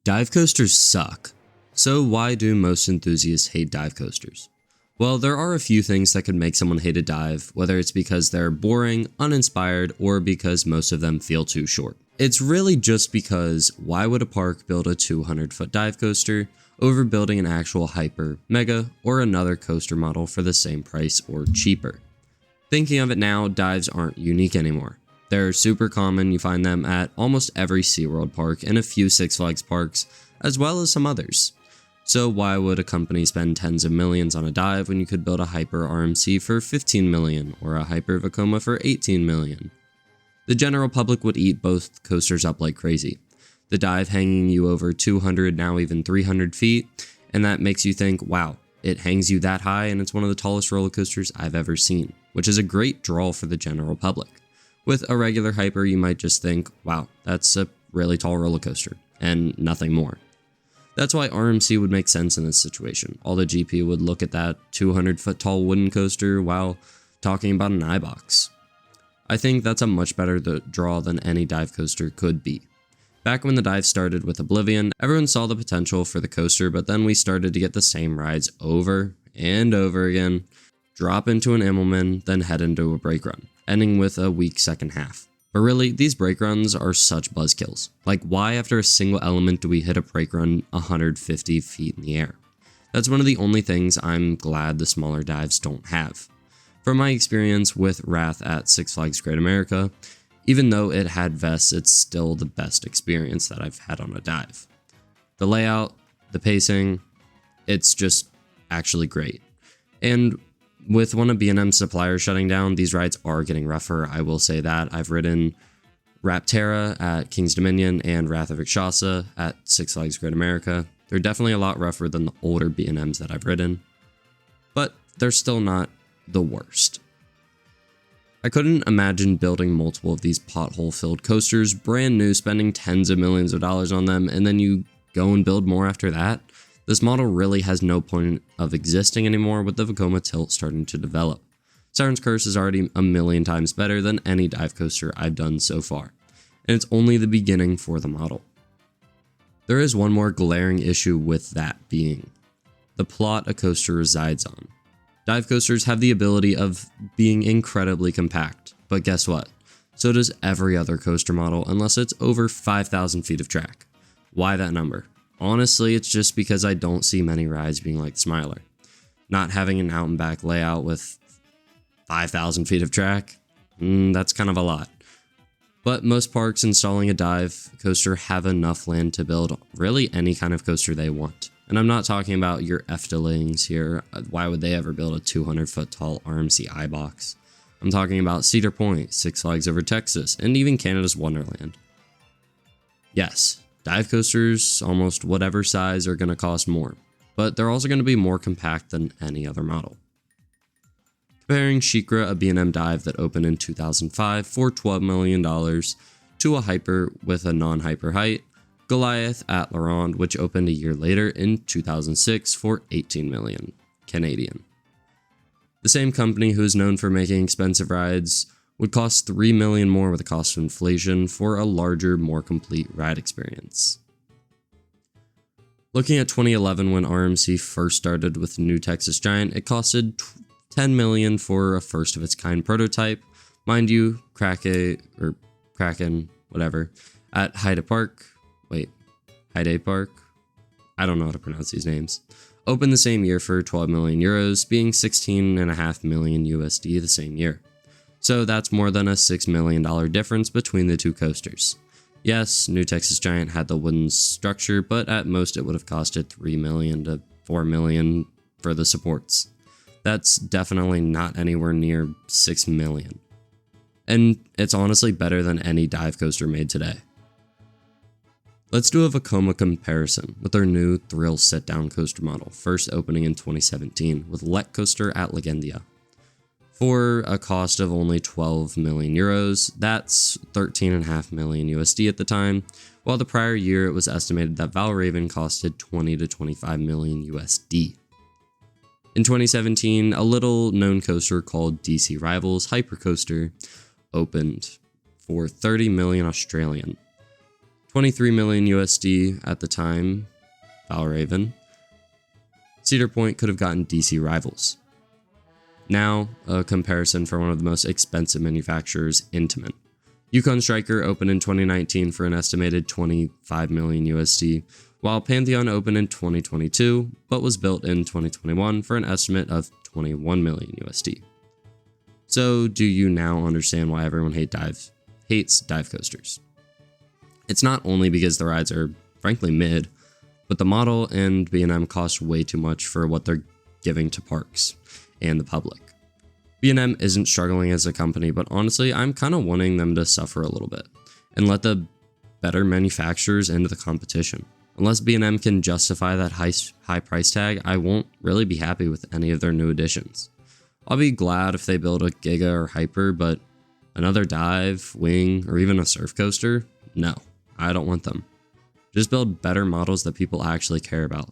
Dive coasters suck. So why do most enthusiasts hate dive coasters? Well, there are a few things that could make someone hate a dive, whether it's because they're boring, uninspired, or because most of them feel too short. It's really just because why would a park build a 200-foot dive coaster over building an actual hyper, mega, or another coaster model for the same price or cheaper? Thinking of it now, dives aren't unique anymore. They're super common, you find them at almost every SeaWorld park and a few Six Flags parks, as well as some others. So why would a company spend tens of millions on a dive when you could build a Hyper RMC for 15 million or a Hyper Vekoma for 18 million? The general public would eat both coasters up like crazy. The dive hanging you over 200, now even 300 feet, and that makes you think, wow, it hangs you that high and it's one of the tallest roller coasters I've ever seen, which is a great draw for the general public. With a regular Hyper, you might just think, wow, that's a really tall roller coaster, and nothing more. That's why RMC would make sense in this situation. All the GP would look at that 200-foot tall wooden coaster while talking about an iBox. I think that's a much better draw than any dive coaster could be. Back when the dive started with Oblivion, everyone saw the potential for the coaster, but then we started to get the same rides over and over again, drop into an Immelman, then head into a brake run, ending with a weak second half. But really, these brake runs are such buzzkills. Like, why after a single element do we hit a brake run 150 feet in the air? That's one of the only things I'm glad the smaller dives don't have. From my experience with Wrath at Six Flags Great America, even though it had vests, it's still the best experience that I've had on a dive. The layout, the pacing, it's just actually great. And with one of B&M's suppliers shutting down, these rides are getting rougher, I will say that. I've ridden Rapterra at King's Dominion and Wrath of Ikshasa at Six Flags Great America. They're definitely a lot rougher than the older B&Ms that I've ridden, but they're still not the worst. I couldn't imagine building multiple of these pothole-filled coasters, brand new, spending tens of millions of dollars on them, and then you go and build more after that. This model really has no point of existing anymore with the Vekoma tilt starting to develop. Siren's Curse is already a million times better than any dive coaster I've done so far, and it's only the beginning for the model. There is one more glaring issue with that being the plot a coaster resides on. Dive coasters have the ability of being incredibly compact, but guess what? So does every other coaster model unless it's over 5,000 feet of track. Why that number? Honestly, it's just because I don't see many rides being like Smiler. Not having an out and back layout with 5,000 feet of track, that's kind of a lot. But most parks installing a dive coaster have enough land to build really any kind of coaster they want. And I'm not talking about your Eftelings here. Why would they ever build a 200-foot tall RMC iBox? I'm talking about Cedar Point, Six Flags Over Texas, and even Canada's Wonderland. Yes, dive coasters, almost whatever size, are going to cost more, but they're also going to be more compact than any other model. Comparing SheiKra, a B&M dive that opened in 2005 for $12 million, to a Hyper with a non-Hyper height, Goliath at La Ronde, which opened a year later in 2006 for 18 million Canadian. The same company who is known for making expensive rides would cost $3 million more with the cost of inflation for a larger, more complete ride experience. Looking at 2011 when RMC first started with the new Texas Giant, it costed $10 million for a first of its kind prototype. Mind you, Kraken, whatever, at Heide Park, I don't know how to pronounce these names, opened the same year for 12 million euros, being 16.5 million USD the same year. So that's more than a $6 million difference between the two coasters. Yes, New Texas Giant had the wooden structure, but at most it would have costed $3 million to $4 million for the supports. That's definitely not anywhere near $6 million. And it's honestly better than any dive coaster made today. Let's do a Vekoma comparison with our new Thrill sit-down coaster model, first opening in 2017 with Let Coaster at Legendia. For a cost of only 12 million euros, that's 13.5 million USD at the time, while the prior year it was estimated that Valraven costed 20 to 25 million USD. In 2017, a little known coaster called DC Rivals Hypercoaster opened for 30 million Australian. $23 million USD at the time, Valraven. Cedar Point could have gotten DC rivals. Now, a comparison for one of the most expensive manufacturers, Intamin. Yukon Striker opened in 2019 for an estimated $25 million USD, while Pantheon opened in 2022, but was built in 2021 for an estimate of $21 million USD. So, do you now understand why everyone hates dive coasters? It's not only because the rides are frankly mid, but the model and B&M cost way too much for what they're giving to parks and the public. B&M isn't struggling as a company, but honestly, I'm kind of wanting them to suffer a little bit and let the better manufacturers into the competition. Unless B&M can justify that high price tag, I won't really be happy with any of their new additions. I'll be glad if they build a Giga or Hyper, but another dive, wing, or even a surf coaster? No, I don't want them. Just build better models that people actually care about.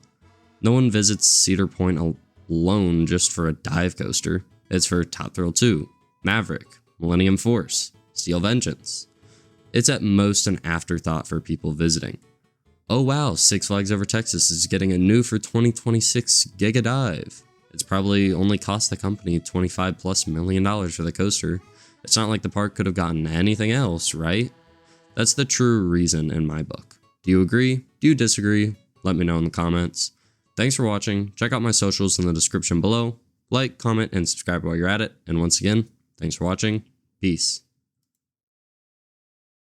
No one visits Cedar Point alone just for a dive coaster. It's for Top Thrill 2, Maverick, Millennium Force, Steel Vengeance. It's at most an afterthought for people visiting. Oh wow, Six Flags Over Texas is getting a new for 2026 Giga Dive. It's probably only cost the company $25+ million for the coaster. It's not like the park could have gotten anything else, right? That's the true reason in my book. Do you agree? Do you disagree? Let me know in the comments. Thanks for watching. Check out my socials in the description below. Like, comment, and subscribe while you're at it. And once again, thanks for watching. Peace.